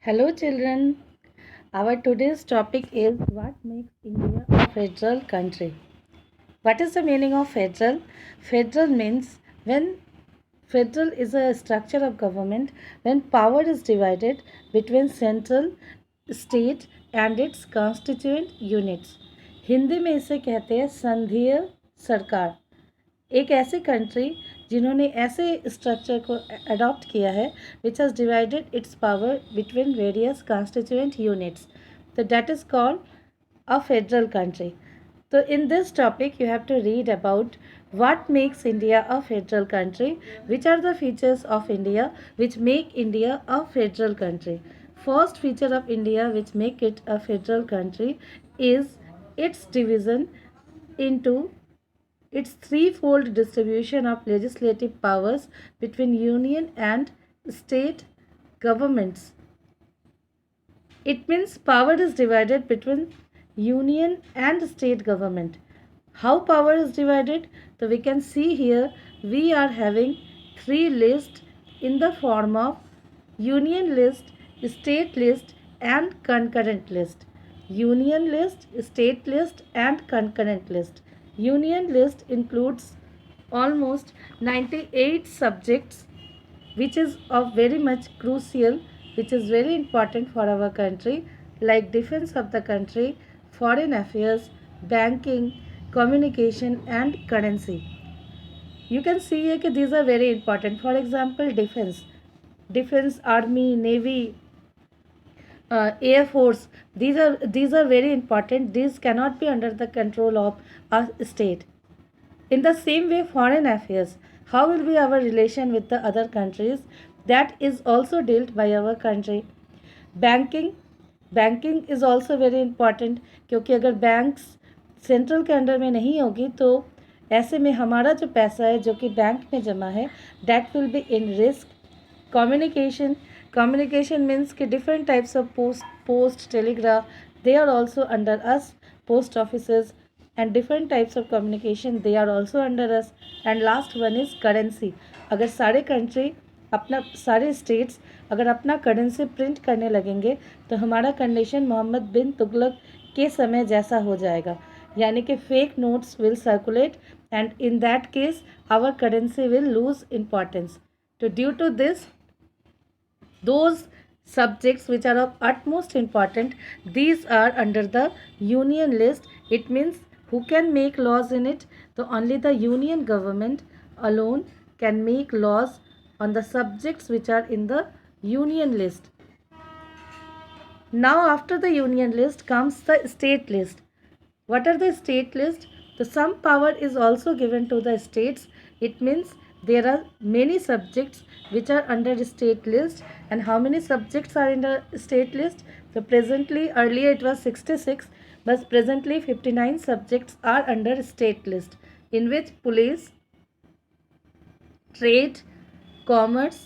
Hello, children. Our today's topic is what makes India a federal country. What is the meaning of federal? Federal means when federal is a structure of government when power is divided between central, state and its constituent units. Hindi में इसे कहते हैं संघीय सरकार। एक ऐसी country जिन्होंने ऐसे स्ट्रक्चर को अडॉप्ट किया है which has divided its power between various constituent units, तो that is called a federal country. So in this topic you have to read about what makes India a federal country, which are the features of India which make India a federal country. First feature of India which make it a federal country is its division into its threefold distribution of legislative powers between union and state governments. It means power is divided between union and state government. How power is divided? So we can see here we are having three lists in the form of union list, state list and concurrent list. Union list, state list and concurrent list. Union list includes almost 98 subjects which is of very much crucial, which is very important for our country, like defense of the country, foreign affairs, banking, communication and currency. You can see here that these are very important. For example, defense, army, navy, air force, these are very important. These cannot be under the control of a state. In the same way, foreign affairs, how will be our relation with the other countries, that is also dealt by our country. Banking is also very important, क्योंकि अगर banks central के under में नहीं होगी तो ऐसे में हमारा जो पैसा है जो कि बैंक में जमा है that will be in risk. Communication means कि different types of post telegraph, they are also under us. Post offices and different types of communication, they are also under us. And last one is currency. अगर सारे states अगर अपना currency print करने लगेंगे तो हमारा condition Mohammad बिन तुगलक के समय जैसा हो जाएगा, यानी कि fake notes will circulate and in that case our currency will lose importance. तो due to this those subjects which are of utmost important, these are under the union list. It means who can make laws in it? So only the union government alone can make laws on the subjects which are in the union list. Now after the union list comes the state list. What are the state list? So some power is also given to the states. It means there are many subjects which are under state list. And how many subjects are in the state list? So presently, earlier it was 66, but presently 59 subjects are under state list, in which police, trade, commerce,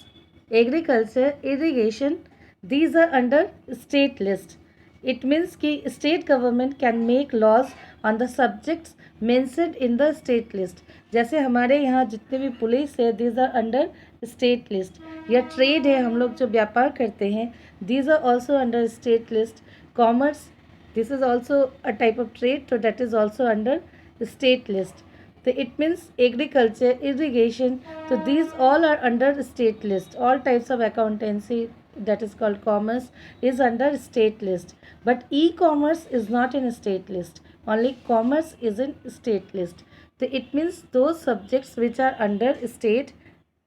agriculture, irrigation, these are under state list. It means कि state government can make laws on the subjects mentioned in the state list. जैसे हमारे यहाँ जितने भी police है these are under state list, या trade है, हम लोग जो व्यापार करते हैं these are also under state list. Commerce, this is also a type of trade, so that is also under state list. So it means agriculture, irrigation, so these all are under state list. All types of accountancy, that is called commerce, is under state list. But e-commerce is not in state list, only commerce is in state list. So it means those subjects which are under state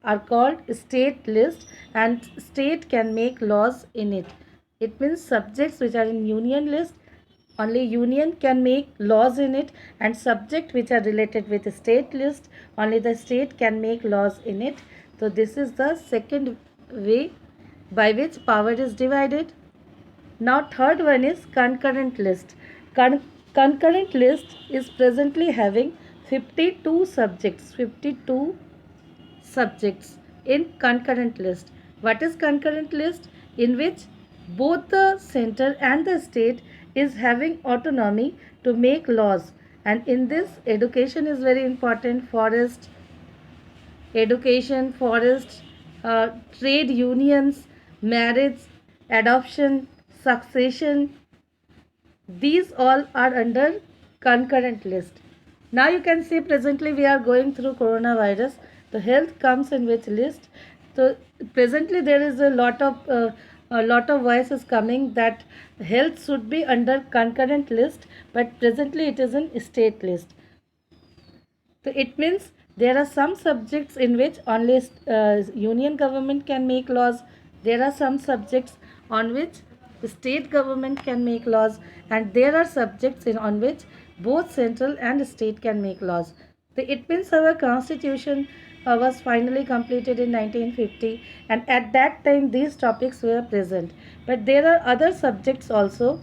are called state list, and state can make laws in it. It means subjects which are in union list, only union can make laws in it, and subject which are related with state list, only the state can make laws in it. So this is the second way by which power is divided. Now third one is concurrent list. Concurrent list is presently having 52 subjects in concurrent list. What is concurrent list? In which both the center and the state is having autonomy to make laws, and in this education is very important. Education, forest, trade unions, marriage, adoption, succession, these all are under concurrent list. Now you can see presently we are going through coronavirus. The health comes in which list? So presently there is a lot of voices coming that health should be under concurrent list, but presently it is in state list. So it means there are some subjects in which only union government can make laws. There are some subjects on which state government can make laws, and there are subjects on which both central and state can make laws. So it means our constitution was finally completed in 1950, and at that time these topics were present. But there are other subjects also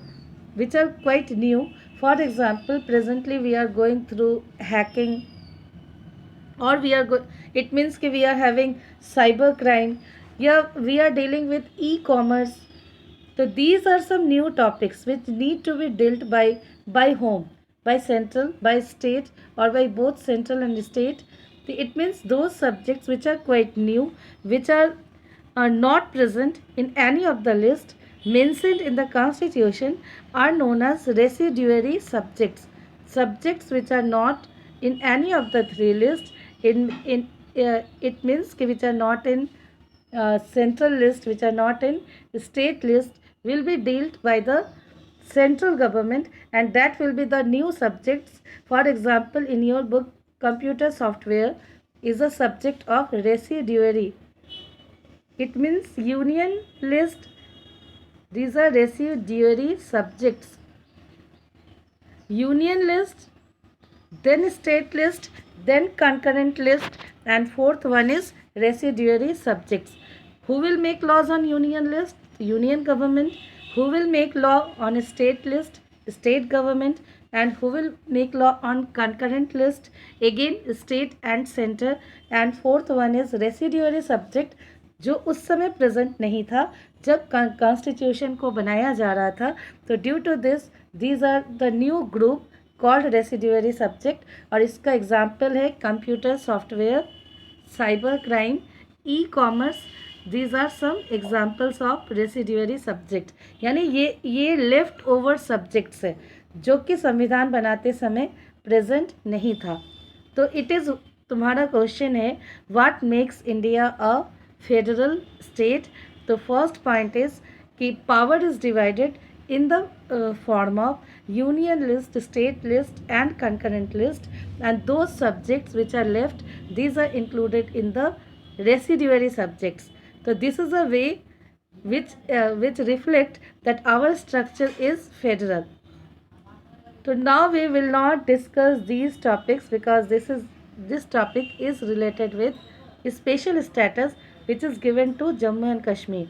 which are quite new. For example, presently we are going through hacking, or it means कि we are having cyber crime, yeah, we are dealing with e-commerce. So these are some new topics which need to be dealt by whom? By central, by state, or by both central and state. It means those subjects which are quite new, which are not present in any of the list mentioned in the constitution, are known as residuary subjects. Subjects which are not in any of the three lists, in it means which are not in central list, which are not in state list, will be dealt by the central government, and that will be the new subjects. For example, in your book computer software is a subject of residuary. It means union list, these are residuary subjects. Union list, then state list, then concurrent list, and fourth one is residuary subjects. Who will make laws on union list? Union government. Who will make law on state list? State government. And who will make law on concurrent list? Again state and center. And fourth one is residuary subject, जो उस समय present नहीं था जब constitution को बनाया जा रहा था. तो due to this these are the new group called residuary subject, और इसका एग्जाम्पल है computer software, cyber crime, e commerce. These are some examples of residuary subject. यानी ये लेफ्ट ओवर सब्जेक्ट्स है जो कि संविधान बनाते समय प्रेजेंट नहीं था. तो इट इज़, तुम्हारा क्वेश्चन है what makes India a federal state. तो फर्स्ट पॉइंट इज कि power is divided in the form of union list, state list and concurrent list, and those subjects which are left, these are included in the residuary subjects. So this is a way which reflect that our structure is federal. So now we will not discuss these topics because this topic is related with special status which is given to Jammu and Kashmir.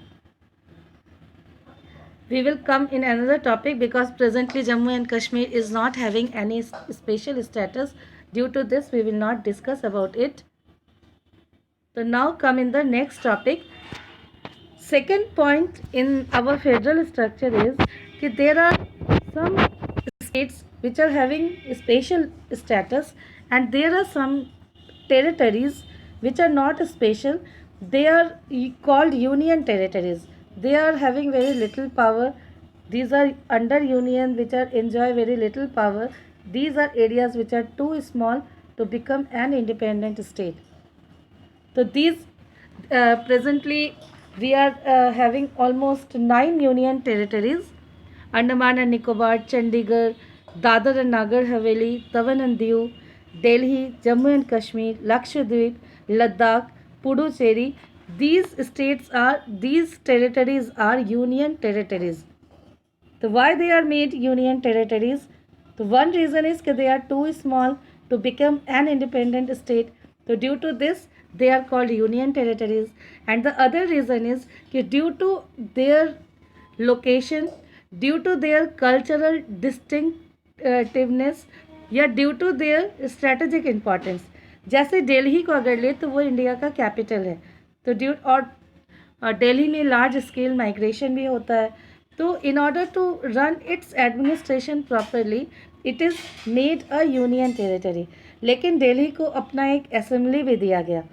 We will come in another topic because presently Jammu and Kashmir is not having any special status. Due to this we will not discuss about it. So now come in the next topic. Second point in our federal structure is that there are some states which are having special status, and there are some territories which are not special. They are called union territories. They are having very little power. These are under union which are enjoy very little power. These are areas which are too small to become an independent state. So these presently we are having almost 9 union territories: Andaman and Nicobar, Chandigarh, Dadar and Nagar Haveli, Tavan and Diu, Delhi, Jammu and Kashmir, Lakshadweep, Ladakh, Puducherry. These territories are union territories. So why they are made union territories? So one reason is that they are too small to become an independent state. So due to this they are called union territories. And the other reason is that due to their location, due to their cultural distinctiveness, या due to their strategic importance. जैसे दिल्ली को अगर ले तो वो India का capital है, तो और दिल्ली में लार्ज स्केल माइग्रेशन भी होता है. तो in order to run its administration properly it is made a union territory. लेकिन दिल्ली को अपना एक असेंबली भी दिया गया.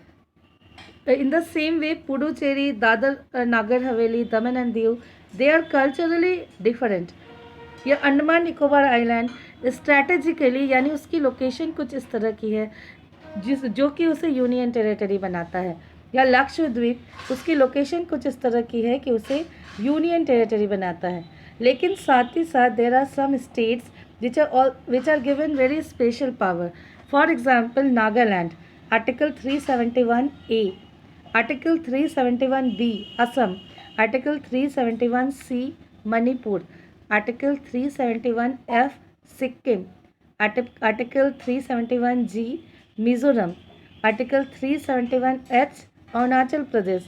In the same way Puducherry, Dadra Nagar Haveli, Daman and Diu, they are culturally different. ये अंडमान निकोबार आइलैंड स्ट्रैटेजिकली यानी उसकी लोकेशन कुछ इस तरह की है जो कि उसे यूनियन टेरिटरी बनाता है, या लक्षद्वीप उसकी लोकेशन कुछ इस तरह की है कि उसे यूनियन टेरिटरी बनाता है। लेकिन साथ ही साथ there are some states which are given very special power. For example, Nagaland, Article 371A, Article 371B, Assam, Article 371C, Manipur, Article 371F, Sikkim, Article 371G, Mizoram, Article 371H, Arunachal Pradesh.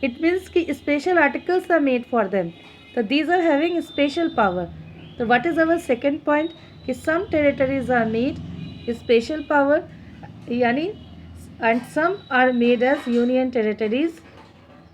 It means कि special articles are made for them. So these are having special power. So what is our second point? कि some territories are made special power, यानी and some are made as union territories.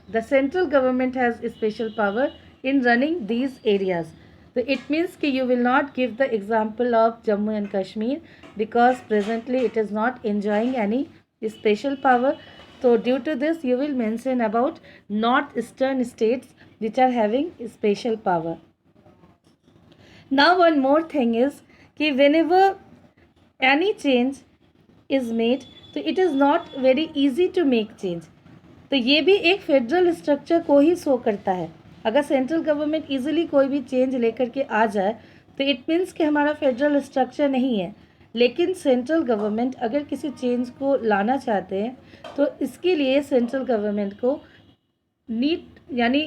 The central government has special power in running these areas. So it means कि you will not give the example of Jammu and Kashmir because presently it is not enjoying any special power. So due to this you will mention about northeastern states which are having special power. Now one more thing is कि whenever any change is made तो it is not very easy to make change. तो ये भी एक federal structure को ही show करता है. अगर सेंट्रल गवर्नमेंट इजीली कोई भी चेंज लेकर के आ जाए तो इट मीन्स कि हमारा फेडरल स्ट्रक्चर नहीं है. लेकिन सेंट्रल गवर्नमेंट अगर किसी चेंज को लाना चाहते हैं तो इसके लिए सेंट्रल गवर्नमेंट को नीड यानी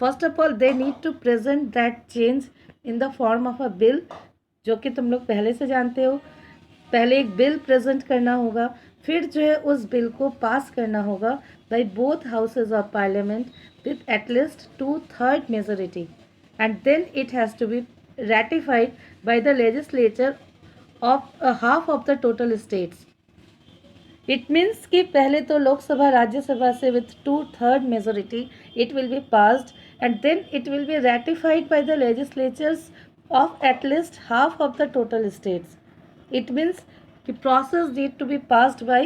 first of all they need to present that change in the form of a bill, जो कि तुम लोग पहले से जानते हो. पहले एक बिल प्रेजेंट करना होगा, फिर जो है उस बिल को पास करना होगा by both houses of parliament with at least 2/3 majority, and then it has to be ratified by the legislature of half of the total states. It means कि पहले तो लोकसभा राज्यसभा से with 2/3 majority it will be passed and then it will be ratified by the legislatures of at least half of the total states. It means the process need to be passed by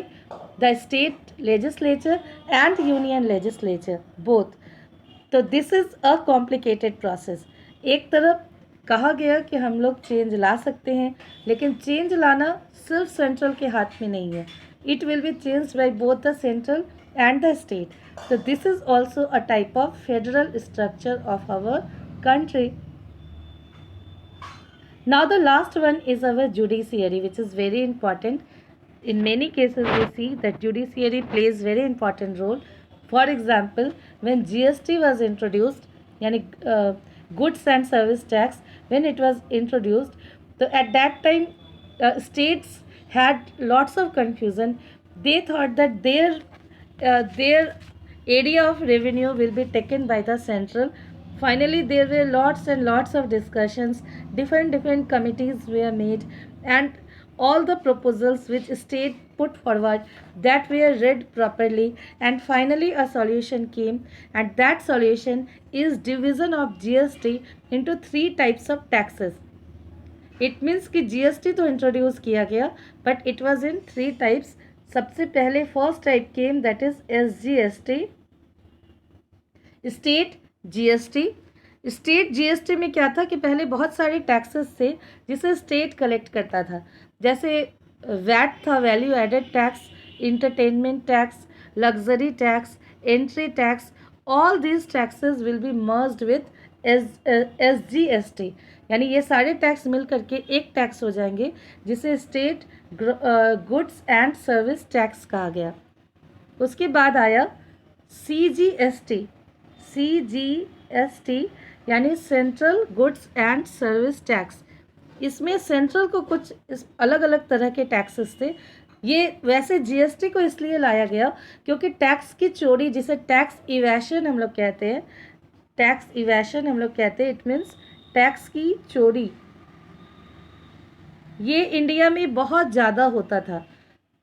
the state legislature and union legislature both. तो this is a complicated process. एक तरफ कहा गया कि हम लोग change ला सकते हैं, लेकिन चेंज लाना सिर्फ सेंट्रल के हाथ में नहीं है. It will be change by both the central and the state. So this is also a type of federal structure of our country. Now the last one is our judiciary, which is very important. In many cases we see that judiciary plays very important role. For example, when GST was introduced, yani goods and service tax, when it was introduced, so at that time states had lots of confusion. They thought that their area of revenue will be taken by the central. Finally there were lots and lots of discussions, different committees were made, and all the proposals which state put forward that were read properly, and finally a solution came, and that solution is division of GST into 3 types of taxes. It means कि GST तो introduce किया गया but it was in 3 types. सबसे पहले first type came that is SGST, state GST. State GST में क्या था कि पहले बहुत सारे टैक्सेस थे जिसे स्टेट कलेक्ट करता था, जैसे वैट था, value added tax, entertainment tax, luxury tax, entry tax. All these taxes will be merged with SGST, यानी ये सारे टैक्स मिल करके एक टैक्स हो जाएंगे जिसे state goods and service tax कहा गया. उसके बाद आया CGST यानी central goods and service tax. इसमें सेंट्रल को कुछ अलग अलग तरह के टैक्सेस थे. ये वैसे GST को इसलिए लाया गया क्योंकि टैक्स की चोरी, जिसे टैक्स इवेशन हम लोग कहते हैं, इट मीन्स टैक्स की चोरी, ये इंडिया में बहुत ज़्यादा होता था.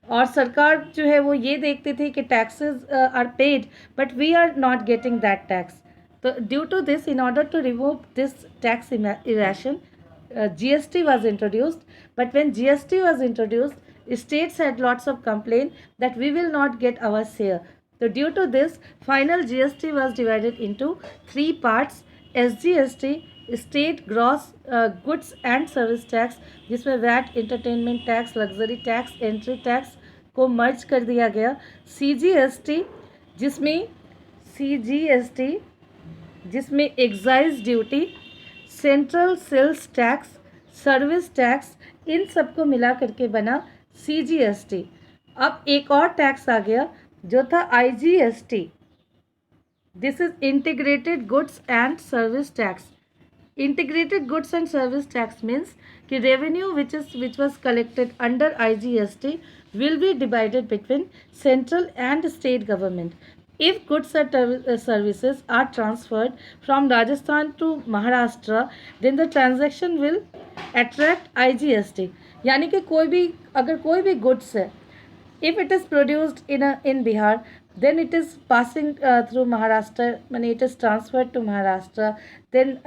और सरकार जो है वो ये देखते थे कि taxes are paid but we are not getting that tax. तो due to this, in order to remove this tax evasion, GST was introduced. But when GST was introduced, states had lots of complaint that we will not get our share. So due to this, final GST was divided into 3 parts. SGST, state gross goods and service tax, जिसमें VAT, entertainment tax, luxury tax, entry tax को merge कर दिया गया। CGST, जिसमें CGST जिसमें excise duty, central sales tax, service tax, इन सबको मिला करके बना CGST। अब एक और टैक्स आ गया जो था IGST। This is integrated goods and service tax. Integrated goods and service tax means कि revenue which was collected under IGST will be divided between central and state government. If goods or services are transferred from Rajasthan to Maharashtra, then the transaction will attract IGST. यानी कि अगर कोई भी goods है, if it is produced in Bihar, then it is passing through Maharashtra, when it is transferred to Maharashtra, then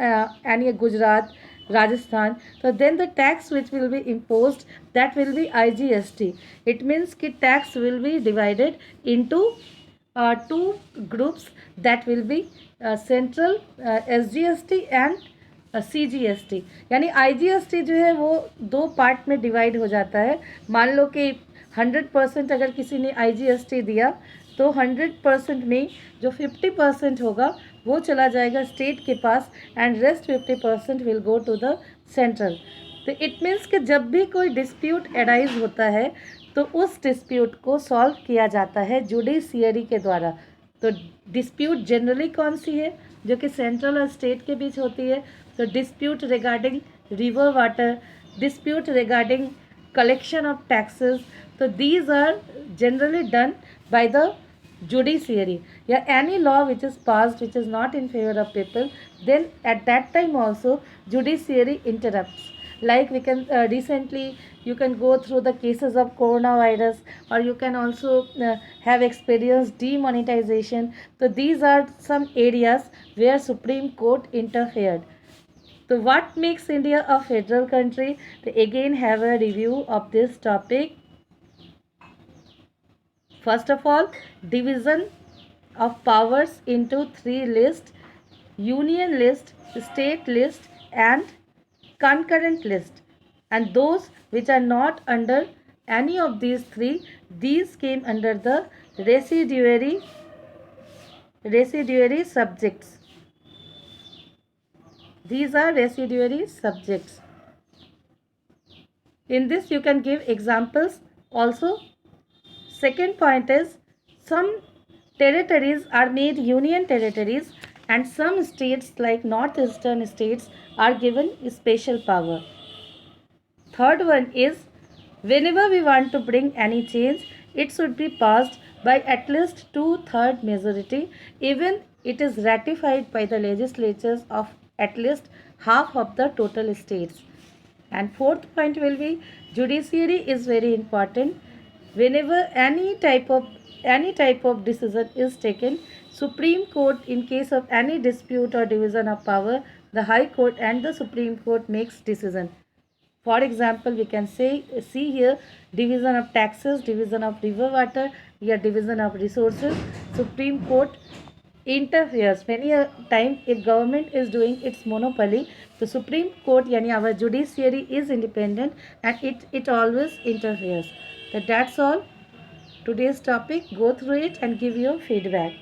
any Gujarat, Rajasthan, so then the tax which will be imposed, that will be IGST. It means कि tax will be divided into two groups, that will be central SGST and CGST. यानी IGST जो है वो दो part में divide हो जाता है। मान लो कि 100% अगर किसी ने IGST दिया तो 100% में जो 50% होगा वो चला जाएगा स्टेट के पास and rest 50% will go to the central. तो इट मीन्स कि जब भी कोई डिस्प्यूट अराइज होता है तो उस डिस्प्यूट को सॉल्व किया जाता है जुडिशियरी के द्वारा। तो डिस्प्यूट जनरली कौन सी है, जो कि सेंट्रल और स्टेट के बीच होती है। तो dispute regarding river water, dispute regarding collection of taxes, so these are generally done by the judiciary. Yeah, any law which is passed which is not in favor of people, then at that time also judiciary interrupts. Like we can recently you can go through the cases of coronavirus, or you can also have experienced demonetization. So these are some areas where Supreme Court interfered. So what makes India a federal country? To again have a review of this topic. First of all, division of powers into three lists: union list, state list and concurrent list. And those which are not under any of these three, these came under the residuary subjects. These are residuary subjects. In this you can give examples also. Second point is, some territories are made union territories and some states like northeastern states are given special power. Third one is, whenever we want to bring any change, it should be passed by at least 2/3 majority, even it is ratified by the legislatures of at least half of the total states. And fourth point will be, judiciary is very important. Whenever any type of decision is taken, Supreme Court, in case of any dispute or division of power, the High Court and the Supreme Court makes decision. For example, we can see here division of taxes, division of river water, या division of resources. Supreme Court interferes many a time if government is doing its monopoly. The Supreme Court, yani our judiciary, is independent and it always interferes. So that's all today's topic. Go through it and give your feedback.